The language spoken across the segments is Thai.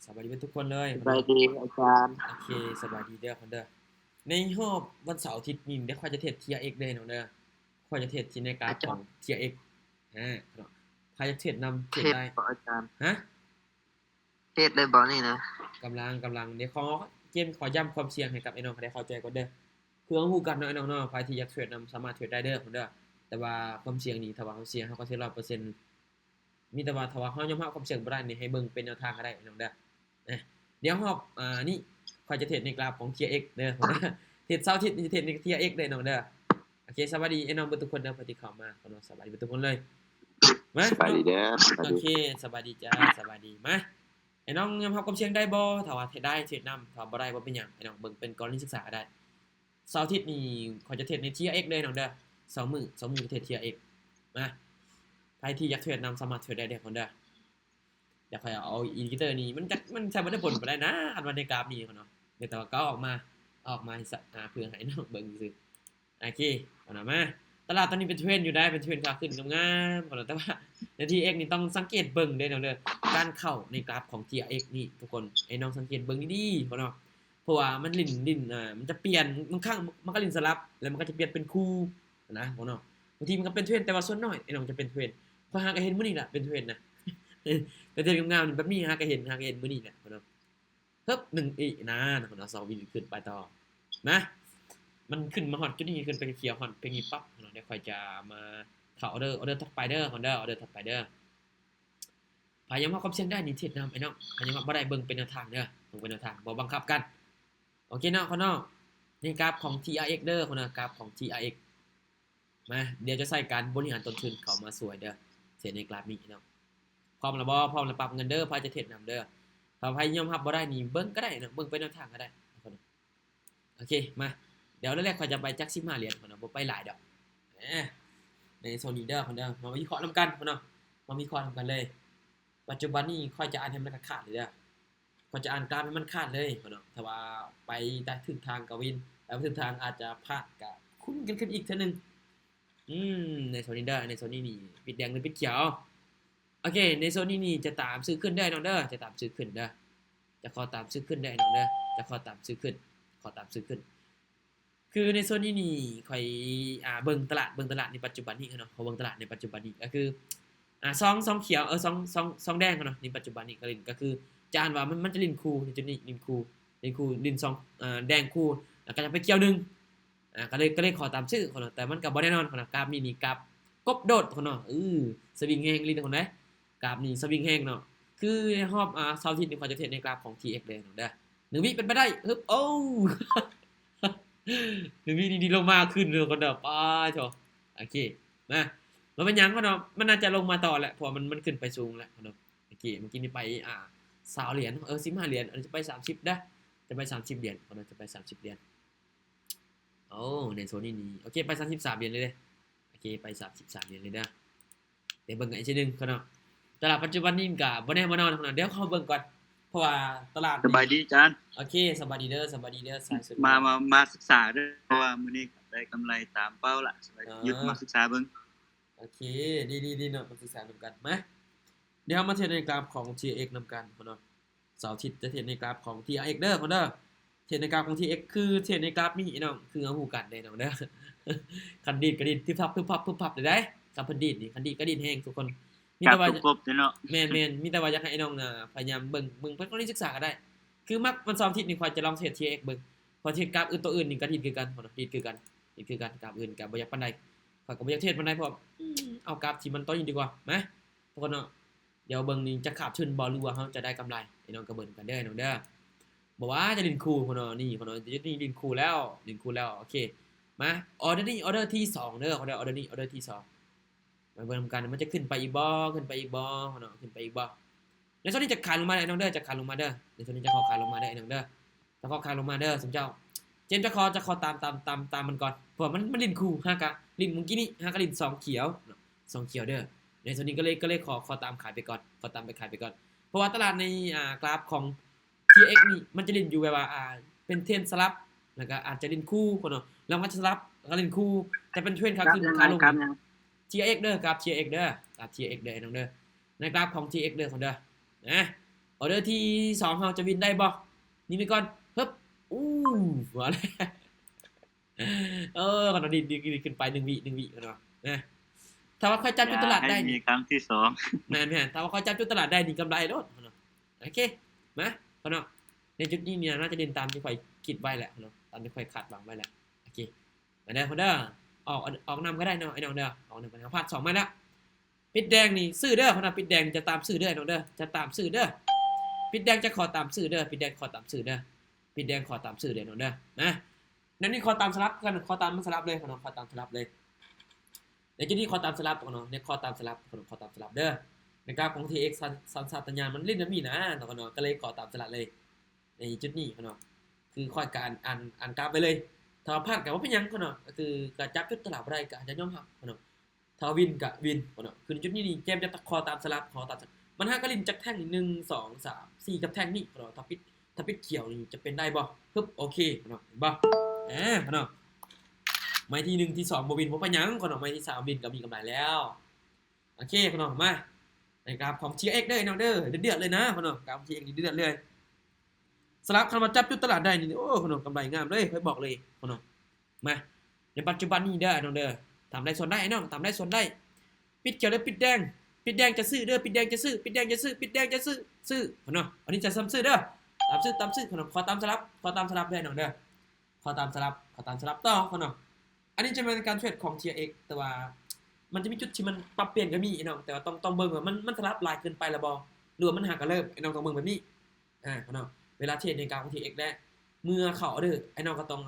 สบายดีทุกคนเลยสคนเด้อบายดีอาจารย์โอเคสบายดีเด้อคนเด้อในรอบวันเสาร์อาทิตย์นี้เดี๋ยวข้อยจะเทศ Tier X เลยน้องเด้อข้อยจะเทศที่ในกราฟของ อาจารย์ Tier X เนาะใครจะเทศนำเทเทศศได้บ่อาจารย์ฮะเทศได้บ่นี่นะกำลังเดี๋ยวขอย้ำความเสี่ยงให้กับไอ้น้องเขาได้เข้าใจก่อนเด้อคือต้องรู้กันเนาะไอ้น้องเนาะใครที่อยากเทรดนำสามารถเทรดได้เด้อคนเด้อแต่ว่าความเสี่ยงนี่ถ้าว่าเขาเสี่ยงเขาก็สิ100%มีแต่ว่าถ้าว่าเรายอมรับความเสี่ยงบ่ได้นี่ให้เบิ่งเป็นแนวทางก็ได้ไอ้น้องเด้อนะเดี๋ยวรอบนี่ข้อยจะเทรดในกราฟของ Tier X เด้อคนเด้อเทรดเสาร์อาทิตย์นี่จะเทรดใน Tier X เด้อน้องเด้อโอเคสวัสดีไอ้น้องเบิดทุกคนเด้อที่เข้ามาคนเนาะสวัสดีเบิดทุกคนเลยมาสบายเนาะดีเด้อสบายดีโอเคสบายดีจ้าสบายดีมาไอ้น้องยอมรับความเสี่ยงได้บ่ถ้าว่าเทรดได้เทรดนำถ้าบ่ได้บ่เป็นหยังไอ้น้องเบิ่งเป็นกรณีศึกษาก็ได้เสาร์อาทิตย์นี่ข้อยจะเทรดใน Tier X เลยน้องเด้อ2 มื้อจะเทรด Tier X มาใครที่อยากเทรดนำสามารถเทรดได้เด้อคนเด้อเดี๋ยวข้อยเอาอินดิเคเตอร์นี่มันใช้บ่ได้ผลบ่ได้นะอันว่าในกราฟนี้คนเนาะเดี๋ยวแต่ว่าก็เอาออกมาให้เพื่อให้น้องเบิ่งซื่อโอเคเอาหน่ามาตลาดตอนนี้เป็นเทรนด์อยู่ได้เป็นเทรนด์ขาขึ้นงามๆพุ่นน่ะแต่ว่าใน TX นี่ต้องสังเกตเบิ่งเด้อน้องเด้อการเข้าในกราฟของ TX นี่ทุกคนไอ้น้องสังเกตเบิ่งดีๆพุ่นเนาะเพราะว่ามันลิ้นมันจะเปลี่ยนบางครั้งมันก็ลิ้นสลับแล้วมันก็จะเปลี่ยนเป็นคู่นะพุ่นเนาะบางทีมันก็เป็นเทรนด์แต่ว่าส่วนน้อยไอ้น้องจะเป็นเทรนด์ข้อยหาก็เห็นมื้อนี้ล่ะเป็นเทรนด์นะ เป็นเทรนด์งามๆแบบนี้หาก็เห็นมื้อนี้แหละพุ่นเนาะฮึบ1อีนะพุ่นเนาะ2วินขึ้นไปต่อนะมันขึ้นมาฮอดจุดนี้ขึ้นไปเขียวฮอดเพลงนี้ปั๊บเนาะเดี๋ยวค่อยจะมาเข้าออเดอร์ถัดไปเด้อคนเด้อออเดอร์ถัดไปเด้อพยายามเฮาความเสี่ยงได้นี่เทรดนำไอ้น้องพยายามบ่ได้เบิ่งเป็นแนวทางเด้อเบิ่งเป็นแนวทางบ่บังคับกันโอเคเนาะคนเนาะนี่กราฟของ TRX เด้อคนเนาะกราฟของ TRX มาเดี๋ยวจะใส่การบริหารต้นทุนเข้ามาช่วยเด้อเสียในกราฟนี้เนาะพร้อมแล้วบ่พร้อมแล้วปรับเงินเด้อพาจะเทรดนำเด้อถ้าไผยอมรับบ่ได้นี่เบิ่งก็ได้เนาะเบิ่งเป็นแนวทางก็ได้คนเนาะโอเคมาเดี๋ยวแรกๆข้อยจะไปจัก15เหรียญคนเนาะบ่ไปหลายดอกในโซนนี้เด้อคนเด้อมาวิเคราะห์นำกันคนเนาะมาวิเคราะห์นำกันเลยปัจจุบันนี้ค่อยจะอ่านให้มันขาดเลยเด้อค่อยจะอ่านกราฟให้มันขาดเลยคนเนาะถ้าว่าไปได้ถึงทางก็วินแล้วถึงทางอาจจะพลาดก็คุ้นกันขึ้นอีกเทื่อนึงในโซนนี้เด้อในโซนนี้นี่ปิดแดงหรือปิดเขียวโอเคในโซนนี้นี่จะตามซื้อขึ้นได้น้องเด้อจะตามซื้อขึ้นเด้อจะขอตามซื้อขึ้นได้น้องเด้อจะขอตามซื้อขึ้นขอตามซื้อขึ้นคือในโซนนี้นี่ข่อยเบิ่งตลาดในปัจจุบันนี้เนาะขอเบิ่งตลาดในปัจจุบันนี้ก็คือซองเขียวซองแดงเนาะในปัจจุบันนี้ก็คือจะอ่านว่ามันจะลิ้นคู่ในจุดนี้ลิ้นซองแดงคู่แล้วก็จะไปเกี่ยวหนึงก็เลยขอตามชื่อคนเนาะแต่มันก็บ่แน่นอนคนเนาะกราฟนี่กราฟกบโดดคนเนาะสวิงแฮงลิ้นคนเด้กราฟนี่สวิงแฮงเนาะคือในรอบเสาร์อาทิตย์นี่เขาจะเทรดในกราฟของ TX เลยเนาะเด้อ1วิเป็นไปได้ฮึบโอ้ 1วิดีๆลงมาขึ้นเลยคนเด้อป๊าโถโอเคมามันเป็นหยังคนเนาะมันน่าจะลงมาต่อแหละเพราะมันขึ้นไปสูงแล้วคนเนาะโอเคเมื่อกี้นี่ไป20เหรียญ15เหรียญอันนี้จะไป30เด้อจะไป30เหรียญคนเนาะจะไป30เหรียญโอ้ในโซนนี้นี่โอเคไป33เหรียญเลยเด้อโอเคไป33เหรียญเลยเด้อเดี๋ยวเบิ่งกันอีกทีนึงคนเนาะตลาดปัจจุบันนี้ก็บ่แน่บ่นอนคนเนาะเดี๋ยวเข้าเบิ่งก่อนเพราะว่าตลาดสนี่บายดีอาจารย์โอเคสบายดีเด้อสายสุดมาศึกษาเด้อเพราะว่ามื้อนี้ได้กำไรตามเป้าละหยุดมาศึกษาเบิ่งโอเคดีๆๆเนาะมาศึกษานำกันมาเดี๋ยวมาเทรดในกราฟของ TX นำกันเนาะเสาร์อาทิตย์จะเทรดในกราฟของ TRX เด้อคนเด้อเทรดในกราฟของ TX คือเทรดในกราฟนี้น้องคือเอาหูกันได้น้องเด้อคันดีดก็ดีดพึบพับได้ได้ครับเพิ่นดีดนี่คันดีดก็ดีดแฮงทุกคนมีแต่ว่าครบเนาะแม่นมีแต่ว่าอยากให้ไอ้น้องพยายามเบิ่งเพิ่นก็ได้ศึกษาก็ได้คือมักวันเสาร์อาทิตย์นี่ข้อยจะลองเทรด TX เบิ่งพอเทรดกราฟอื่นตัวอื่นนี่ก็ดีดคือกันเนาะดีดคือกันกราฟอื่นก็บ่อยากปานใดข้อยก็บ่อยากเทรดปานใดเพราะเอากราฟที่มันต่ออยู่ดีกว่ามาทุกคนเนาะเดี๋ยวเบิ่งนี่จะขาดทุนบ่หรือว่าเฮาจะได้กำไรไอ้น้องก็เบิ่งกันเด้อน้องเด้อบ่ว่าจะลินคูพุ่นเนาะนี่พุ่นเนาะนี่ลินคูแล้วโอเคมาออเดอร์ที่2เด้อเขาได้ออเดอร์ที่2มาเบิ่งกันมันจะขึ้นไปอีกบ่พุ่นเนาะขึ้นไปอีกบ่ในส่วนนี้จะขาดลงมาได้น้องเด้อจะขาดลงมาเด้อในส่วนนี้จะขอขาดลงมาได้น้องเด้อจะขอขาดลงมาเด้อสมเจ้าเจมส์จะขอตามมันก่อนเพราะมันลินคูฮากะลินเมื่อกี้นี่ฮากะลิน2เขียวเนาะ2เขียวเด้อในส่วนนี้ก็เลยขอตามขายไปก่อนขอตามไปขายไปก่อนเพราะว่าตลาดในกราฟของ TX นี่มันจะลินอยู่แบบว่าเป็นเทรนสลับแล้วก็อาจจะลินคู่คนเนาะแล้วมันจะสลับแล้วก็ลินคู่แต่เป็นเทรนขาขึ้นขาลง TX เด้อกราฟ TX เด้อกราฟ TX เด้อน้องเด้อในกราฟของ TX เด้อคนเด้อนะ ออเดอร์ที่2เราจะวินได้บ่นี่ไปก่อนฮึบอู้มาแล้วก่อนเอาดิขึ้นไป1วิ1วิก่อนเนาะนะถ้าว่าค่อยจับจุดตลาดได้ ให้มี นี่ ครั้งที่2 แม่นถ้าว่าค่อยจับจุดตลาดได้นี่กำไรโลดเนาะโอเคมาเนาะในจุดนี้เนี่ยน่าจะเดินตามที่ค่อยคิดไว้แหละเนาะตามที่ค่อยคาดหวังไว้แหละโอเคมาเด้อคนเด้อออกนำก็ได้เนาะไอ้น้องเด้อออกนำไปพลาด2มาแล้วปิดแดงนี่ซื้อเด้อคนน่ะปิดแดงจะตามซื้อเด้อไอ้น้องเด้อจะตามซื้อเด้อปิดแดงจะขอตามซื้อเด้อปิดแดงขอตามซื้อเด้อปิดแดงขอตามซื้อเด้อน้องเด้อนะนั่นนี่ขอตามสลับกันขอตามมันสลับเลยคนน้องขอตามสลับเลยในจุดนี้ขอตามสลับคนน้องเนี่ยขอตามสลับคนน้องขอตามสลับเด้อในกราฟของ TX สันสัตญาณมันเล่นน้ำมีนะคนน้องก็เลยขอตามสลับเลยในจุดนี้คนน้องคือค่อยการอ่านกราฟไปเลยถ้าพลาดกับว่าเป็นยังคนน้องก็คือกระจับจุดตลาดอะไรก็อาจจะย่อมหักคนน้องถ้าวินกับวินคนน้องคือจุดนี้นี่เกมจะขอตามสลับขอตามมันห้ากระลินจากแท่ง1 2 3 4กับแท่งนี้คนน้องถ้าปิดเขียวนี่จะเป็นได้บ่ปึ๊บโอเคคนน้องเห็นบ่คนน้องไม้ที่1ที่2บ่วินบ่เป็นหยังคนน้องไม้ที่3วินก็มีกำไรแล้วโอเคคนน้องมาในกราฟของ TX เด้อน้องเด้อเดือดเลยนะคนน้องกราฟ TX นี่เดือดเลยสลับเข้ามาจับจุดตลาดได้นี่โอ้คนน้องกำไรงามเลยค่อยบอกเลยคนน้องมาในปัจจุบันนี้เด้อน้องเด้อทำได้ส่วนได้น้องทำได้ส่วนได้ปิดเขียวแล้วปิดแดงจะซื้อเด้อปิดแดงจะซื้อปิดแดงจะซื้อปิดแดงจะซื้อคนน้องอันนี้จะซ้ำซื้อเด้อตามซื้อคนน้องขอตามสลับได้น้องเด้อขอตามสลับต่อคนน้องอันนี้จะเป็นการเทรดของ TX แต่ว่ามันจะมีจุดที่มันปรับเปลี่ยนก็มีน้องแต่ว่าต้องเบิ่งว่ามันสลับหลายเกินไปละบ่หรือว่ามันหากันเริ่มไอ้น้องต้องเบิ่งแบบนี้คนน้องเวลาเทรดในการของ TX และเมื่อเข้าเด้อไอ้น้องก็ต้อง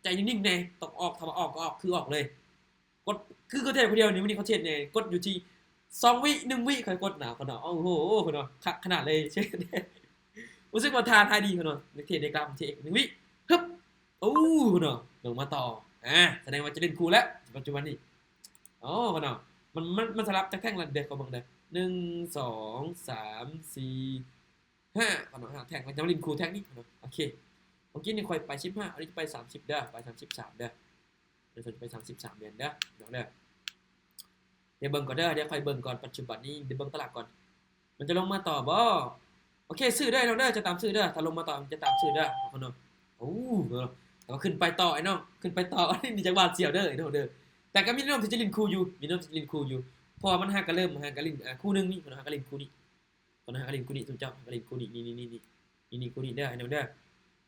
ใจนิ่งๆแน่ต้องออกถ้าว่าออกก็ออกคือออกเลยกดคือก็เทรดคนเดียวนี่วันนี้เขาเทรดเนี่ยกดอยู่ที่2วิ1วิค่อยกดหนาคนน้องโอ้โหคนน้องขนาดเลยเช่นรู้สึกว่าทายดีคนน้องเทรดในกราฟ TX 1วิฮึบโอ้คนน้องลงมาต่อแสดงว่าจะเล่นคูแล้วปัจจุบันนี้คนน้องมันสลับจากแท่งละเด็กก็เบิ่งเด้อ1 2 3 4 5คนน้องแท่งมันจะเล่นคูแท่งนี้คนน้องโอเคเมื่อกี้นี่ค่อยไป15อันนี้ไป30เด้อไป33เด้อเดี๋ยวไป33เดือนเด้อเดี๋ยวเบิ่งก่อนเด้อเดี๋ยวค่อยเบิ่งก่อนปัจจุบันนี้เดี๋ยวเบิ่งตลาดก่อนมันจะลงมาต่อบ่โอเคซื้อได้น้องเด้อจะตามซื้อเด้อถ้าลงมาต่อมันจะตามซื้อเด้อคนน้องแต่ว่าขึ้นไปต่อไอ้น้องขึ้นไปต่ออันนี้จังหวะเสียวเด้อไอ้น้องเด้อแต่ก็มีน้องที่จะลินคูอยู่พอมันหากันเริ่มหากันลินคู่นึงนี่คนหากันลินคู่นี้คนหากันลินคู่นี้ทุกเจ้าหากันลินคู่นี้นี่คู่นี้เด้อไอ้น้องเด้อ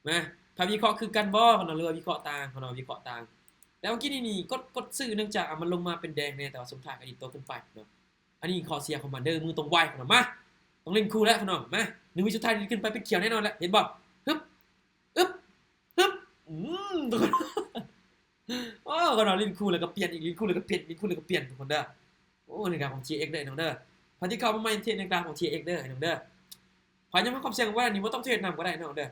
มาถ้าวิเคราะห์คือกันบ่คนน้องเรือวิเคราะห์ต่างคนน้องวิเคราะห์ต่างแล้วเมื่อกี้นี่กดซื้อเนื่องจากมันลงมาเป็นแดงเนี่ยแต่ว่าสุดท้ายก็ดีโตขึ้นไปเนาะอันนี้ข้อเสียของมันเด้อมือตรงไวคนน้องมาต้องเล่นคู่แล้วคนน้องมา1วิสุดท้ายนี่ขึ้นไปเป็นเขียวแน่นอนแหละเห็นบ่ฮึบทุกคนก็เราเล่นคู่แล้วก็เปลี่ยนอีกเล่นคู่แล้วก็เปลี่ยนทุกคนเด้อในกราฟของ TX เด้อน้องเด้อพอที่เข้ามาใหม่เทรดในกราฟของ TX เด้อน้องเด้อพอยังมาความเสี่ยงว่านี่บ่ต้องเทรดนำก็ได้น้องเด้อ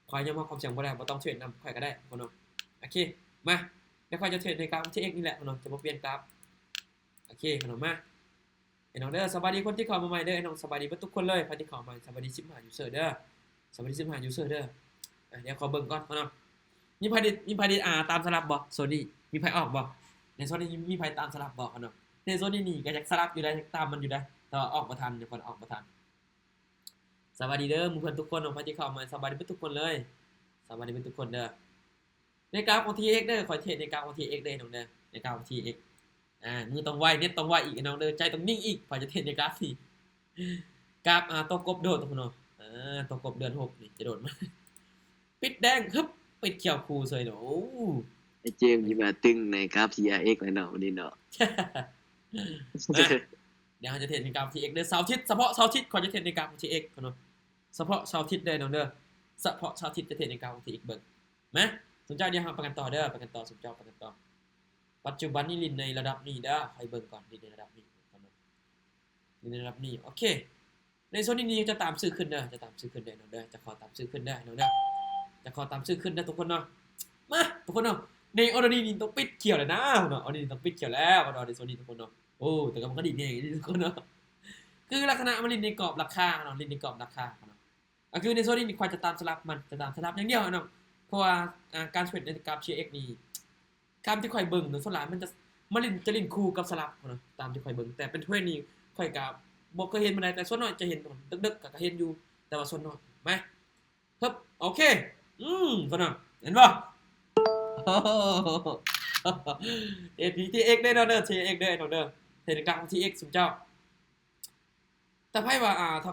พอยังมาความเสี่ยงบ่ได้บ่ต้องเทรดนำใครก็ได้คนน้องโอเคมาเดี๋ยวค่อยจะเทรดในกราฟของ TX นี่แหละคนน้องจะบ่เปลี่ยนกราฟโอเคคนน้องมาไอ้น้องเด้อสวัสดีคนที่เข้ามาใหม่เด้อไอ้น้องสวัสดีทุกคนเลยพอที่เข้ามาสวัสดี15 user เด้อสวัสดี15 user เด้อเดี๋ยวขอเบิ่งก่อนคนน้องมีไผดิตามสลับบ่โซนี่มีไผออกบ่ในโซนี่มีไผตามสลับบ่คนน้องในโซนี่นี่ก็อยากสลับอยู่ได้ตามมันอยู่ได้แต่ว่าออกบ่ทันเดี๋ยวคนออกบ่ทันสวัสดีเด้อหมู่เพื่อนทุกคนของพอที่เข้ามาสวัสดีทุกคนเลยสวัสดีทุกคนเด้อในกราฟของ TX เด้อขอเทรดในกราฟของ TX เด้อน้องเด้อในกราฟของ TX มือต้องไวเน็ตต้องไวอีกน้องเด้อใจต้องนิ่งอีกพอจะเทรดในกราฟที่กราฟตัวกบโดดทุกคนเนาะตัวกบเดือน6นี่จะโดดมาปิดแดงฮึบปิดเขียวคูเฉยเนาะไอ้เจมส์ที่มาตึงในกราฟ TRX เลยเนาะวันนี้เนาะ เดี๋ยวเราจะเทรดในกราฟ TX เด้อเสาร์อาทิตย์เฉพาะเสาร์อาทิตย์ขอจะเทรดในกราฟ TX คนเนาะเฉพาะเสาร์อาทิตย์เด้อน้องเด้อเฉพาะเสาร์อาทิตย์จะเทรดในกราฟ TX เบิ่งมั้ยสนใจเดี๋ยวเราประกันต่อเด้อประกันต่อสนใจประกันต่อปัจจุบันนี้ลินในระดับนี้เด้อให้เบิ่งก่อนลินในระดับนี้ลินในระดับนี้โอเคในโซนนี้จะตามซื้อขึ้นเด้อจะตามซื้อขึ้นได้น้องเด้อจะขอตามซื้อขึ้นได้น้องเด้อจะขอตามซื้อขึ้นได้ทุกคนเนาะมาทุกคนเนาะในออร์นี่ต้องปิดเขียวแล้วนะเนาะออร์นี่ต้องปิดเขียวแล้วเนาะในโซนนี้ทุกคนเนาะแต่ก็มันก็ดีนี่ทุกคนเนาะคือลักษณะมันลินในกรอบราคาเนาะลินในกรอบราคาเนาะคือในโซนนี้ควรจะตามสลับมันจะตามสลับอย่างเดียวเนาะเพราะว่าการเทรดในกราฟ TX นี่การที่ค่อยเบิ่งเนาะส่วนหลายมันจะลินคู่กับสลับเนาะตามที่ค่อยเบิ่งแต่เป็นเทรดนี่ค่อยกับบ่เคยเห็นมาได้แต่ส่วนน้อยจะเห็นดึกๆก็เห็นอยู่ แต่ว่าส่วนน้อยไหมครับโอเคคนน่ะเห็นป่ะ TX ได้เนาะเด้อ TX ได้เนาะเด้อเทเลกราฟของ TX สุดเจ้าแต่ไพ่ว่าถ้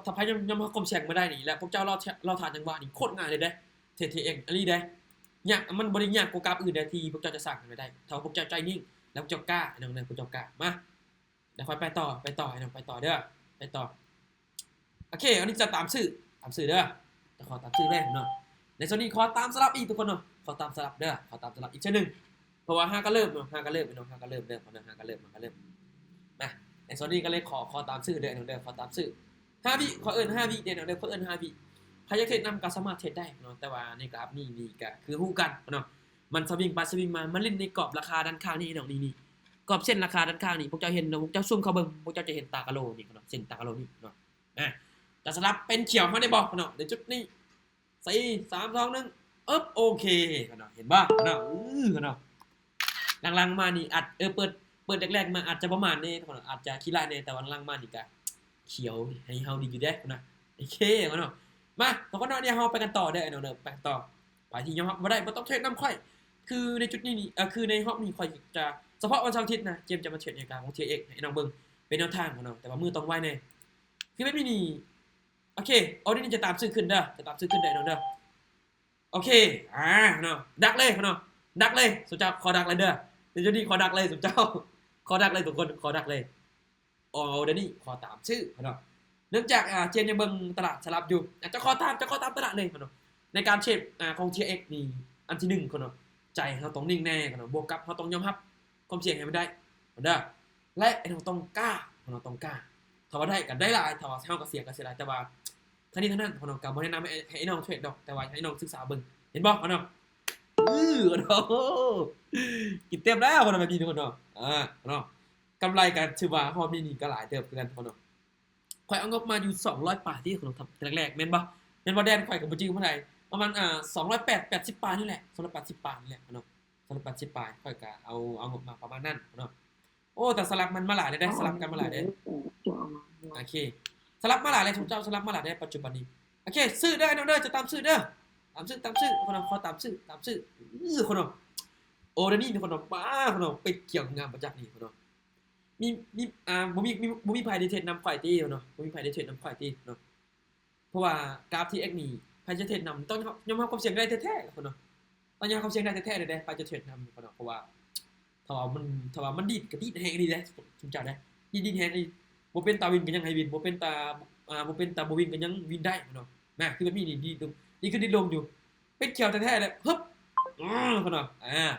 าไพ่ยังมากลมแฉกมาได้นี่แล้วพวกเจ้าเราทานจังหวะนี่โคตรง่ายเลยเด้ TX อันนี้ได้ยากมันบ่ได้ยากกว่ากราฟอื่นได้ที่พวกเจ้าจะสั่งกันได้ถ้าพวกเจ้าใจนิ่งแล้วพวกเจ้ากล้าไอ้น้องพวกเจ้ากล้ามาเดี๋ยวค่อยไปต่อไอ้น้องไปต่อเด้อไปต่อโอเคอันนี้จะตามสื่อเด้อจะขอตามสื่อแรกเนาะในส่วนนี้ขอตามสลับอีกทุกคนเนาะขอตามสลับเด้อขอตามสลับอีกเช่นนึงเพราะว่า5ก็เริ่มเนาะ5ก็เริ่มไอ้น้อง5ก็เริ่มเด้อคนนึง5ก็เริ่มมาในส่วนนี้ก็เลยขอตามสื่อเด้อน้องเด้อขอตามสื่อ5วิขอเอิ้น5วิเด้อน้องเด้อขอเอิ้น5วิใครอยากเทรดนำก็สามารถเทรดได้เนาะแต่ว่าในกราฟนี่ก็คือฮู้กันเนาะมันสวิงไปสวิงมามันเล่นในกรอบราคาด้านข้างนี่น้องนี่กรอบเส้นราคาด้านข้างนี่พวกเจ้าเห็นเนาะพวกเจ้าซูมเข้าเบิ่งพวกเจ้าจะเห็นตากะโลนี่เนาะเส้นตากะโลนี่เนาะจะสลับเป็นเขียวมาได้บ่เนาะในจุดนี้4 3 2 1โอเคเนาะเห็นบ่เนาะเนาะหลังๆมานี่อาจเปิดแรกๆมาอาจจะประมาณนี้เนาะอาจจะขี้ร้ายแน่แต่ว่าหลังๆมานี่ก็เขียวให้เฮาดีอยู่เด้เนาะโอเคเนาะมาทุกคนเนาะเดี๋ยวเฮาไปกันต่อเด้อเนาะไปต่อไปที่ยอมรับบ่ได้บ่ต้องเทรดนำค่อยคือในจุดนี้นี่คือในห้องนี้ค่อยจะเฉพาะวันเสาร์อาทิตย์นะเจมจะมาเทรดในการของ TX ให้น้องเบิ่งเป็นแนวทางของน้องแต่ว่ามือต้องไวแน่คือแบบนี้โอเคเอานี่จะตามซื้อขึ้นเด้อจะตามซื้อขึ้นได้น้องเด้อโอเคเนาะดักเลยเนาะดักเลยสุเจ้าขอดักเลยเด้อเดี๋ยวนี้ขอดักเลยสุเจ้าขอดักเลยทุกคนขอดักเลยเดี๋ยวนี้ขอตามซื้อเนาะเนื่องจากเจมยังเบิ่งตลาดสลับอยู่จะขอตามตลาดเลยเนาะในการเทรดของ TX นี่อันที่1คนเนาะใจเราต้องนิ่งแน่เนาะบวกกับเราต้องยอมรับความเสี่ยงให้มันได้เด้อและไอ้เราต้องกล้าเราต้องกล้าถ้าว่าได้กันได้หลายถ้าว่าเฮาก็เสี่ยงก็เสียหลายแต่ว่าทั้งนี้ทั้งนั้นเราก็บ่แนะนำให้น้องเทรดดอกแต่ว่าให้น้องศึกษาเบิ่งเห็นบ่เนาะเนาะกินเต็มแล้วคนแบบนี้ทุกคนเนาะเนาะกำไรกันถือว่าพอมีนี่ก็หลายเติบกันคนเนาะข่อยเอางบมาอยู่200บาทที่คนทำแรกๆแม่นบ่แดนข่อยก็บ่จริงเท่าไหร่ประมาณ280บาทนี่แหละ280บาทนี่แหละเนาะ280บาทค่อยก็เอางบมาประมาณนั้นเนาะโอ้แต่สลับมันมาหลายได้สลับกันมาหลายได้โอเคสลับมาหลายเลยทุกเจ้าสลับมาหลายได้ปัจจุบันนี้โอเคซื้อได้น้องเด้อจะตามซื้อเด้อตามซื้อคนขอตามซื้อคนเนาะโอ้เดี๋ยวนี้คนเนาะป้าคนเนาะไปเกี่ยวงานประจักษ์นี่คนเนาะมีบ่มีไผได้เทรดนำข่อยตีเนาะบ่มีไผได้เทรดนำข่อยตีเนาะเพราะว่ากราฟ TX นี่ไผจะเทรดนำต้องยอมรับความเสี่ยงได้แท้ๆคนเนาะตอนยังความเสี่ยงได้แท้ๆเลยไปจะเทรดนำคนเนาะเพราะว่าถ้าว่ามันดีดก็ดีดแฮงดีเด้สมจัดได้ดีดแฮงนี่บ่เป็นตาวินก็ยังให้วินบ่เป็นตาบ่วินก็ยังวินได้เนาะนะคือแบบนี้นี่คือดินลงอยู่เป็นเขียวแท้ๆเลยฮึบคนเนาะ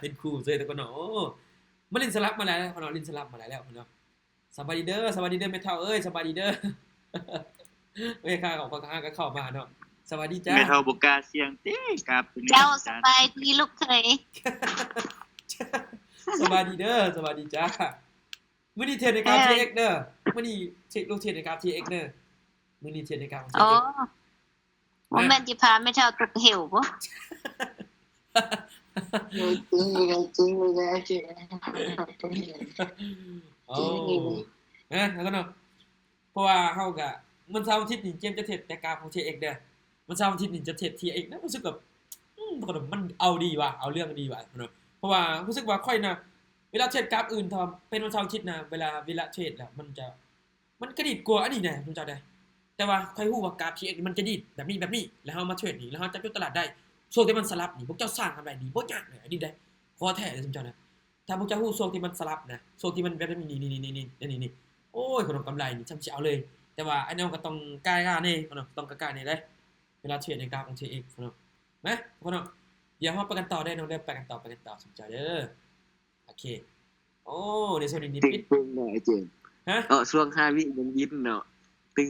เป็นครูเลยทุกคนเนาะโอ้มาลินสลับมาแล้วคนเนาะลินสลับมาแล้วคนเนาะสวัสดีเด้อแม่เฒ่าเอ้ยสวัสดีเด้อเอ้ยข้าของข้าก็เข้ามาเนาะสวัสดีจ้าแม่เฒ่าบ่กล้าเสี่ยงติครับตัวนี้ เจ้าสบายดีลูกเคย สวัสดีเด้อสวัสดีจ้ามื้อนี้เทรดในการ TX เด้อมื้อนี้เทรดลงเทรดในการ TX เด้อมื้อนี้เทรดในการ อ๋อ TX บ่แม่นสิพาแม่เฒ่าตกเหวบ่ โอ้แล้วก็เนาะเพราะว่าเฮาก็มันเสาร์อาทิตย์นี่เจมจะเทรดแต่การของ TX เด้อมันเสาร์อาทิตย์นี่จะเทรด TX นะรู้สึกแบบมันเอาดีว่ะเอาเรื่องดีว่ะเนาะเพราะว่ารู้สึกว่าค่อยนะเวลาเทรดกราฟอื่นทำเป็นวันเสาร์อาทิตย์นะเวลาเทรดแล้วมันกระดิดกว่าอันนี้แน่คุณเจ้าได้แต่ว่าค่อยฮู้ว่ากราฟ TX มันจะดีดแบบนี้แล้วเฮามาเทรดนี่แล้วเฮาจับจุดตลาดได้ช่วงที่มันสลับนี่พวกเจ้าสร้างกำไรดีบ่ยากเลยอันนี้ได้ขอแท้เลยคุณเจ้านะถ้าพวกเจ้าฮู้ช่วงที่มันสลับนะช่วงที่มันแบบนี่โอ้ยคนกำไรนี่จำสิเอาเลยแต่ว่าไอ้น้องก็ต้องกล้าๆนี่คนต้องกล้าๆนี่เลยเวลาเทรดในกราฟของ TX คนมั้ยคนเดี๋ยวเฮาไปกันต่อได้น้องเด้อไปกันต่อสนใจเด้อโอเคโอ้ในส่วนนี้ปิด ตึงหน่อยเจมช่วง5วิยังยิ้มเนาะตึง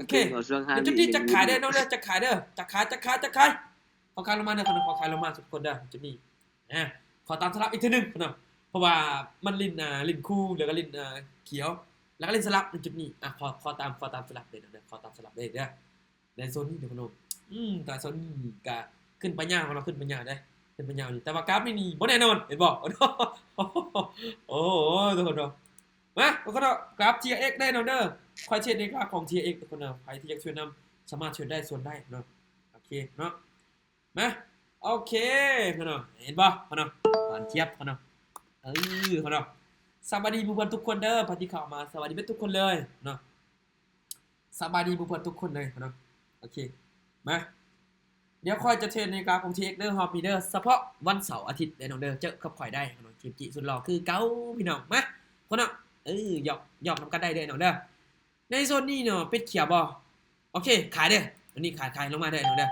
ช่วง5วิ จุดนี้จะขายได้น้องเด้อจะขายขอขายลงมาเด้อขอขายลงมาทุกคนเด้อจุดนี้ขอตามสลับอีกทีนึงเพราะว่ามันลิ้นคู่แล้วก็ลิ้นเขียวแล้วก็ลิ้นสลับในจุดนี้ขอตามสลับเลยนะขอตามสลับเลยเด้อในโซนนี้เดี๋ยวคนแต่โซนนี้ก็ขึ้นไปยาวของเราขึ้นไปยาวได้ขึ้นไปยาวนี่แต่ว่ากราฟนี่บ่แน่นอนเห็นบ่โอ้ทุกคนมาทุกคนกราฟ TX ได้เนาะเด้อค่อยเช็คในกราฟของ TX ทุกคนใครที่อยากช่วยนำ สามารถเทรดได้ส่วนได้เนาะโอเคเนาะมาโอเคเนาะเห็นบ่เนาะหวานเจี๊ยบเนาะเนาะสวัสดีผู้คนทุกคนเด้อพอที่เข้ามาสวัสดีทุกคนเลยเนาะสวัสดีผู้คนทุกคนเลยเนาะโอเคมาเดี๋ยวค่อยจะเทรนในการของ TX เด้อฮอปปี้เด้อเฉพาะวันเสาร์อาทิตย์เด้อน้องเด้อเจอกับข่อยได้เนาะเกมจิสุดหล่อคือเก้าพี่น้องมาคนเนาะหยอกนำกันได้เด้อน้องเด้อในโซนนี้เนาะเป็ดเขียวบ่โอเคขายเด้ออันนี้ขายลงมาเด้อน้องเด้อ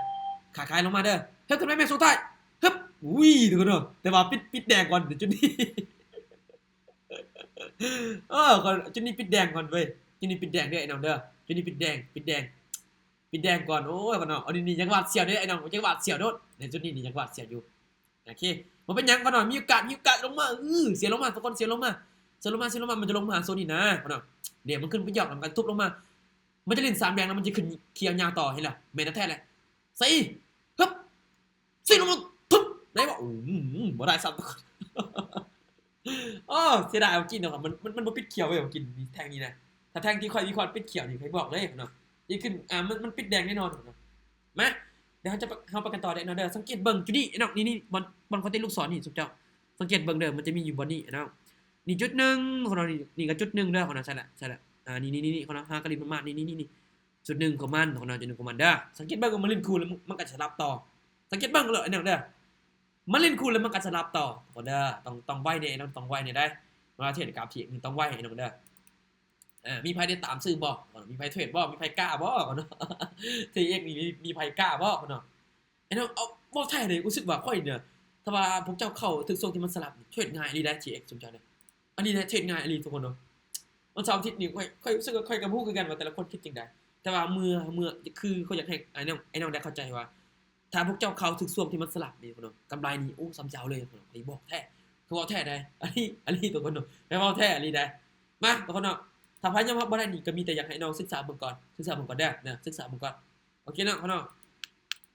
ขายลงมาเด้อเฮ้ยขึ้นไปแม่สุดท้ายฮึบอุ้ยทุกคนเนาะแต่ว่าปิดแดงก่อนเดี๋ยวจุดนี้ก่อนจุดนี้ปิดแดงก่อนเว้ยจุดนี้ปิดแดงเด้อไอ้น้องเด้อจุดนี้ปิดแดงก่อนโอ้ยก่อนเนาะอันนี้ยังหวาดเสียวเด้อไอ้น้องยังหวาดเสียวโดดในจุดนี้ยังหวาดเสียวอยู่โอเคมันเป็นยังก่อนเนาะมีโอกาสลงมาเสียลงมาทุกคนเสียลงมามันจะลงมาโซนนี้นะก่อนเนาะเดี๋ยวมันขึ้นไปหยอกนำกันทุบลงมามันจะเล่น3แดงแล้วมันจะขึ้นเคียวยาวต่อเห็นล่ะแม่นแท้แหละฮึบลงมาทุบได้บ่บ่ได้ซ้ำทุกคนเสียดายเอากินเนาะมันบ่ปิดเขียวเว้ยเอากินมีแทงนี้นะถ้าแทงที่ค่อยวิเคราะห์ปิดเขียวนี่ใครบอกเลยเนาะนี่ขึ้นมันปิดแดงแน่นอนเนาะมาเดี๋ยวเราไปกันต่อเด้อสังเกตเบิ่งจุดนี้เนาะนี่บอลคอนเทนต์ลูกศรนี่สุดเจ้าสังเกตเบิ่งเด้อมันจะมีอยู่บนนี้เนาะนี่จุด1ของเรานี่ก็จุด1เด้อของเราใช่ละนี่ของเรา5กะลิประมาณนี่จุด1ของมันของเราจุด1ของมันเด้อสังเกตเบิ่งว่ามันเล่นคูลแล้วมันก็จะรับต่อสังเกตเบิ่งเลยเนาะเด้อมันเล่นคูลแล้วมันก็จะรับต่อของเด้อต้องไวเนี่ยต้องไวเนี่ยได้เวลาเทรดกับพี่ต้องไวให้น้องเด้อมีไพ่ได้ตามซื้อบ่มีไพ่เทรดบ่มีไพ่กล้าบ่เนาะ TX มีไพ่กล้าบ่เนาะไอ้เนาะเอาบ่แท้เลยรู้สึกว่าค่อยเนี่ยถ้าว่าพวกเจ้าเข้าถึงทรงที่มันสลับเทรดง่ายอีหลีได้ TX สมเจ้าเนี่ยอันนี้เทรดง่ายอีหลีทุกคนเนาะวันเสาร์อาทิตย์นี่ค่อยรู้สึกว่าค่อยกับฮู้คือกันว่าแต่ละคนคิดจังได๋แต่ว่าเมื่อคือเขาอยากให้ไอ้น้องได้เข้าใจว่าถ้าพวกเจ้าเข้าถึงช่วงที่มันสลับนี่คนเนาะกำไรนี่โอ้ซ้ำเจ้าเลยคนเนาะไอ้บอกแท้คือว่าแท้ได้อันนี้ทุกคนเนาะไม่ว่าแท้อันนี้ได้มาทุกคนเนาะถ้าพายยอมรับบ่ได้นี่ก็มีแต่อยากให้น้องศึกษาเบิ่งก่อนเด้อนะศึกษาเบิ่งก่อนโอเคเนาะพ่อเนาะ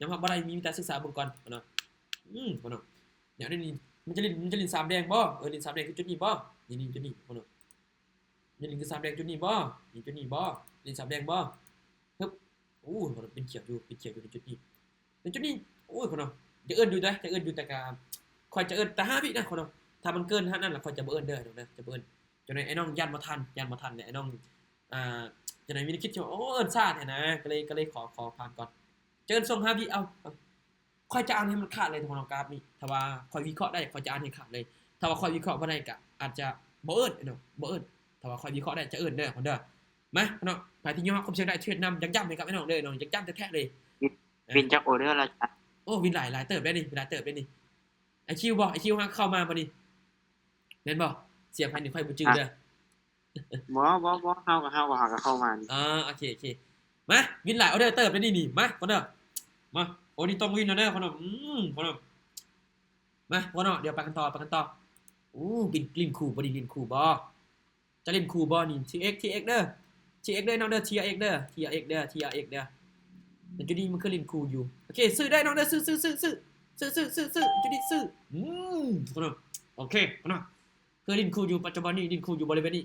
ยอมรับบ่ได้มีแต่ศึกษาเบิ่งก่อนพ่อเนาะพ่อเนาะเดี๋ยวนี้มันจะเล่น3แดงบ่เล่น3แดงคือจุดนี้บ่นี่จุดนี้พ่อเนาะนี่คือ3แดงจุดนี้บ่นี่จุดนี้บ่เล่น3แดงบ่ฮึบโอ้พ่อเนาะเป็นเขียวอยู่ในจุดนี้โอ้ยพ่อเนาะจะเอิ้นอยู่ได้แต่ก็ค่อยจะเอิ้นแต่5วินะพ่อเนาะถ้ามันเกิน5นั่นล่ะค่อยจะบ่เอิ้นเด้อนะจะบ่เอิ้นจนไอ้น้องยันมาทันเนี่ยไอ้น้องจนไอ้มีคิดว่าโอ้เอิ้นซ่าแท้นะก็เลยขอผ่านก่อนเจอส่ง5วิเอาค่อยจะอ่านให้มันขาดเลยทุกคนกราฟนี่ถ้าว่าค่อยวิเคราะห์ได้ค่อยจะอ่านให้ขาดเลยถ้าว่าค่อยวิเคราะห์บ่ได้ก็อาจจะบ่เอิ้นเนาะบ่เอิ้นถ้าว่าค่อยวิเคราะห์ได้จะเอิ้นเด้อคนเด้อมาเนาะไปที่ยอดความเชื่อได้เทรดนำย้ำให้กับไอ้น้องเลยน้องย้ำแท้ๆเลย วินจักออเดอร์ละจ้ะ โอ้วินหลายเติบได้นี่ไอคิวเข้ามาบ่นี่แม่นบ่เสียบให้นี่ค่อยบ่จื้อเด้อบ่เฮาก็เข้ามานี่โอเคมาวินหลายออเดอร์เติบได้นี่มาคนเด้อมาโอ้นี่ต้องวินเด้อคนเด้อคนเด้อมาคนเด้อเดี๋ยวไปกันต่อบินลินคูบ่ดิลินคูบ่จะเล่นคูบ่นี่ TX เด้อ TX เด้อน้องเด้อ TX เด้อแต่จุดนี้มันคือลินคูอยู่โอเคซื้อได้น้องเด้อซื้อจุดนี้ซื้อคนเด้อโอเคคนเด้อคือลินคูอยู่ปัจจุบันนี้ลินคูอยู่บริเวณนี้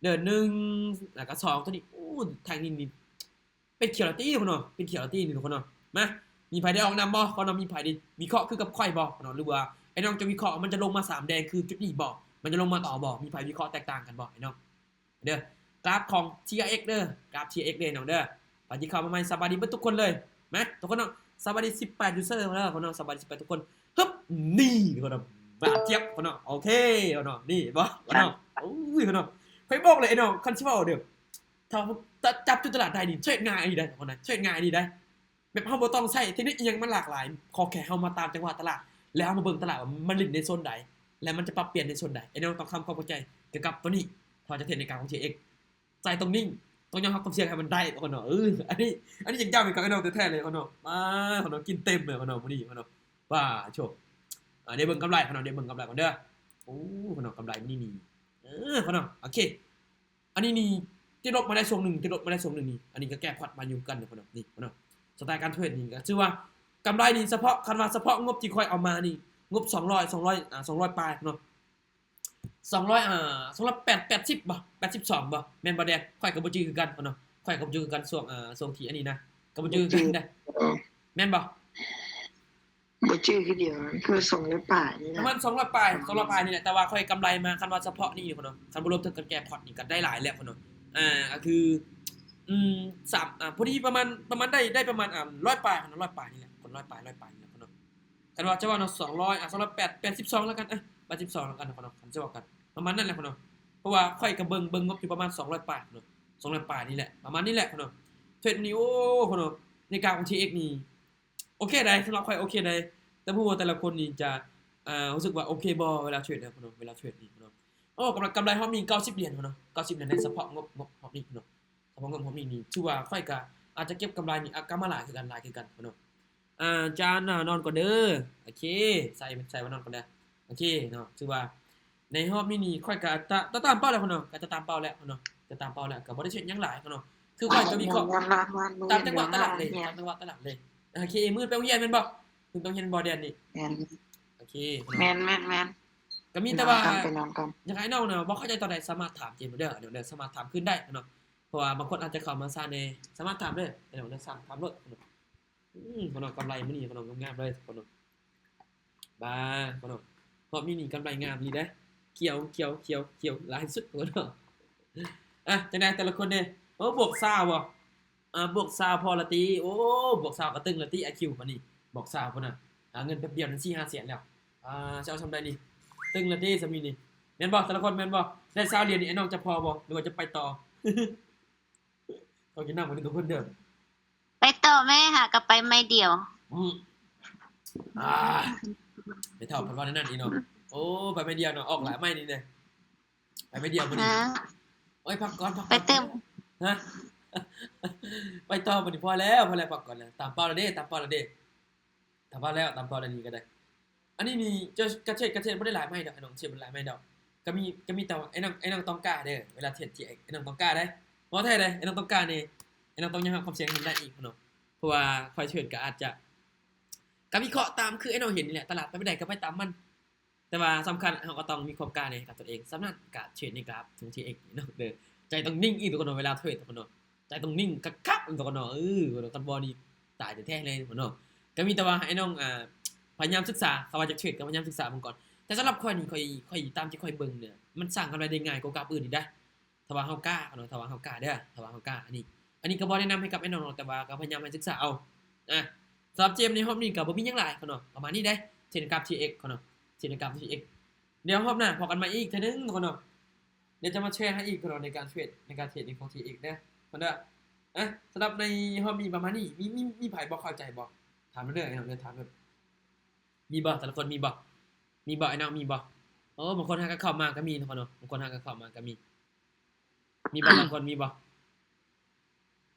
เดิน1แล้วก็2ตัวนี้แทงนี่เป็นเขียวตี้คนเนาะเป็นเขียวตี้นี่คนเนาะมามีไผได้ออกนำบ่คนเนาะมีไผได้วิเคราะห์คือกับข่อยบ่คนเนาะหรือว่าไอ้น้องจะวิเคราะห์มันจะลงมา3แดงคือจุดนี้บ่มันจะลงมาต่อบ่มีไผวิเคราะห์แตกต่างกันบ่ไอ้น้องเด้อกราฟของ TRX เด้อกราฟ TRX เด้น้องเด้อไปที่เข้ามาใหม่สวัสดีทุกคนเลยแมทุกคนเนาะสวัสดี18 user เด้อคนเนาะสวัสดี18ทุกคนฮึบนี่คนเนาะบาดเจ็บคนเนาะโอเคคนเนาะนี่บ่คนเนาะอุ้ยคนเนาะใครบอกเลยไอ้น้องคันสิเว้าเด้อถ้าจับจุดตลาดได้นี่เทรดง่ายดีได้คนนั้นเทรดง่ายดีได้แบบเฮาบ่ต้องใช้เทคนิคอีหยังมันหลากหลายขอแค่เฮามาตามจังหวะตลาดแล้วมาเบิ่งตลาดว่ามันลิ้นในโซนใดแล้วมันจะปรับเปลี่ยนในโซนใดไอ้น้องต้องทำความเข้าใจเกี่ยวกับตัวนี้พอจะเทรดในการของ TX ใจตรงนิ่งต้องยอมรับความเสี่ยงให้มันได้คนเนาะอันนี้ยังย้ำอีกครั้งไอ้น้องแท้ๆเลยคนเนาะมาคนเนาะกินเต็มเลยคนเนาะมื้อนี้คนเนาะว่าโชคได้เบิ่งกำไรคนเนาะได้เบิ่งกำไรก่อนเด้อคนเนาะกำไรนี่คนเนาะโอเคอันนี้นี่ติดลบมาได้ช่วงนึงนี่อันนี้ก็แก้พอร์ตมาอยู่กันคนเนาะนี่คนเนาะสไตล์การเทรดนี่ก็ชื่อว่ากำไรนี่เฉพาะคันว่าเฉพาะงบที่ค่อยเอามานี่งบ200ปลายเนาะ280บ่82บ่แม่นบ่แดงค่อยก็บ่จื้อคือกันเนาะค่อยก็บ่จื้อคือกันช่วงที่อันนี้นะ ก็บ่จื้อกันได้แม่นบ่ บ่ชื่อคือเดียวคือ200ป่ายนี่ ประ นะ มาณ200ปลาย200ปลายนี่แหละแต่ว่าค่อยกำไรมาคันว่าเฉพาะนี่พุ่นเนาะคันบ่รวมถึงกันแก้พอร์ตนี่ก็ได้หลายแล้วพุ่นเนาะก็คือ3พอดีประมาณได้ประมาณ100ปลายพุ่นเนาะ100ปลายนี่แหละคน100ปลาย100ปลายนี่แหละพุ่นเนาะกันว่าจะว่าเนาะ200 208 82แล้วกัน82แล้วกันพุ่นเนาะคันจะว่ากันประมาณนั้นแหละพุ่นเนาะเพราะว่าค่อยก็เบิ่งงบอยู่ประมาณ200ปลายพุ่นเนาะ200ปลายนี่แหละประมาณนี้แหละพุ่นเนาะเทรดนี่โอ้พุ่นเนาะในการของ TX นี่โอเคได้สำหรับค่อยโอเคได้แต่ผู้ว่าแต่ละคนนี่จะรู้สึกว่าโอเคบ่เวลาเทรดนะพุ่นเนาะเวลาเทรดนี่พุ่นเนาะโอ้กำไรเฮามี90เหรียญพุ่นเนาะ90เหรียญในเฉพาะงบเฮานี่พุ่นเนาะเฉพาะงบเฮานี่ถือว่าค่อยก็อาจจะเก็บกำไรนี่กำมาหลายคือกันพุ่นเนาะจานนอนก่อนเด้อโอเคใส่ว่านอนก่อนเด้อโอเคเนาะถือว่าในรอบนี้นี่ค่อยก็ตามเป้าแล้วพุ่นเนาะก็จะตามเป้าแล้วพุ่นเนาะจะตามเป้าแล้วก็บ่ได้เทรดหยังหลายพุ่นเนาะคือค่อยก็มีข้อตามจังหวะตลาดเลยตามจังหวะตลาดเลยโอเคมื้อไปโรงเรียนแม่นบ่มื้อไปโรงเรียนบ่เดือนนี่ โอเค แม่นๆ ก็มีแต่ว่า ไปนอนกัน อย่างไรน้องเนาะบ่เข้าใจตอนใดสามารถถามเจมส์เด้อเดี๋ยวสามารถถามขึ้นได้เนาะเพราะว่าบางคนอาจจะเข้ามาซ่าในสามารถถามเด้อเดี๋ยวถามรถคนเนาะกำไรมื้อนี้คนเนาะงามๆเลยคนเนาะบ้าคนเนาะรอบนี้นี่กำไรงามดีเด้อเขียวหลายสุดคนเนาะจังได๋แต่ละคนเด้โอ้บวก20บ่บวก20พอละติโอ้บวก20ก็ตึงละติ IQ บัดนี้บวก20พุ่นน่ะเงินแป๊บเดียวนั้น 4-5 แสนแล้วจะเอาทำได้นี่ตึงละเด้สามีนี่แม่นบ่แต่ละคนแม่นบ่ได้20เหรียญนี่ไอ้น้องจะพอบ่หรือว่าจะไปต่อ ขอกินน้ำมื้อนึงกับเพิ่นเด้อ ไปต่อแม่ค่ะกลับไปไม่เดียว ไปเท่าเพิ่นว่านั่นอีเนาะโอ้ไปไม่เดียวเนาะออกหลายไม้นี่เด้ไปไม่เดียวมื้อนี้ ฮะ โอ้ยพักก่อน ไปเติม ฮะ ไปต่อมื้อนี้พอแล้วพักก่อนแล้วตามเป้าแล้วเด้ตามเป้าแล้วนี่ก็ได้อันนี้นี่จะกระเทศบ่ได้หลายไม้ดอกไอ้น้องเทศบ่หลายไม้ดอกก็มีแต่ว่าไอ้น้องต้องกล้าเด้อเวลาเทศที่ไอ้น้องต้องกล้าได้บ่แท้เด้ไอ้น้องต้องกล้านี่ไอ้น้องต้องยังรับความเสี่ยงได้อีกเนาะเพราะว่าค่อยเทรดก็อาจจะก็วิเคราะห์ตามคือไอ้น้องเห็นนี่แหละตลาดไปไม่ได้ก็ไปตามมันแต่ว่าสำคัญเฮาก็ต้องมีความกล้าในกับตัวเองสำนักการเทรดในกราฟถึง TX เนาะเด้อใจต้องนิ่งอีกตัวคนเนาะเวลาเทรดตัวคนเนาะใจต้องนิ่งกักๆตัวคนเนาะกันบ่นี่ตายแท้ๆเลยคนเนาะก็มีแต่ว่าให้น้องพยายามศึกษาเขาว่าจะเทรดก็พยายามศึกษาเบิ่งก่อนแต่สำหรับข้อยนี่ค่อยตามที่ข้อยเบิ่งเนี่ยมันสร้างกำไรได้ง่ายกว่ากราฟอื่นอีกได้ถ้าว่าเฮากล้าเนาะถ้าว่าเฮากล้าเด้อถ้าว่าเฮากล้าอันนี้ก็บ่แนะนำให้กับไอ้น้องแต่ว่าก็พยายามให้ศึกษาเอาสำหรับเจมส์ในรอบนี้ก็บ่มีหยังหลายเนาะประมาณนี้เด้เทรดกราฟ TX เนาะเทรดกราฟ TX เดี๋ยวรอบหน้าพอกันใหม่อีกเทื่อนึงเนาะเดี๋ยวจะมาแชร์ให้อีกเนาะในการเทรดของ TX เด้อเด้อสำหรับในรอบนี้ประมาณนี้มีไผบ่เข้าใจบ่ถามเรื่อยๆเนาะเดี๋ยวถามแบบมีบ่แต่ละคนมีบ่ไอ้น้องมีบ่โอ้บางคนหาก็เข้ามาก็มีเนาะบางคนหาก็เข้ามาก็มีบ่บางคนมีบ่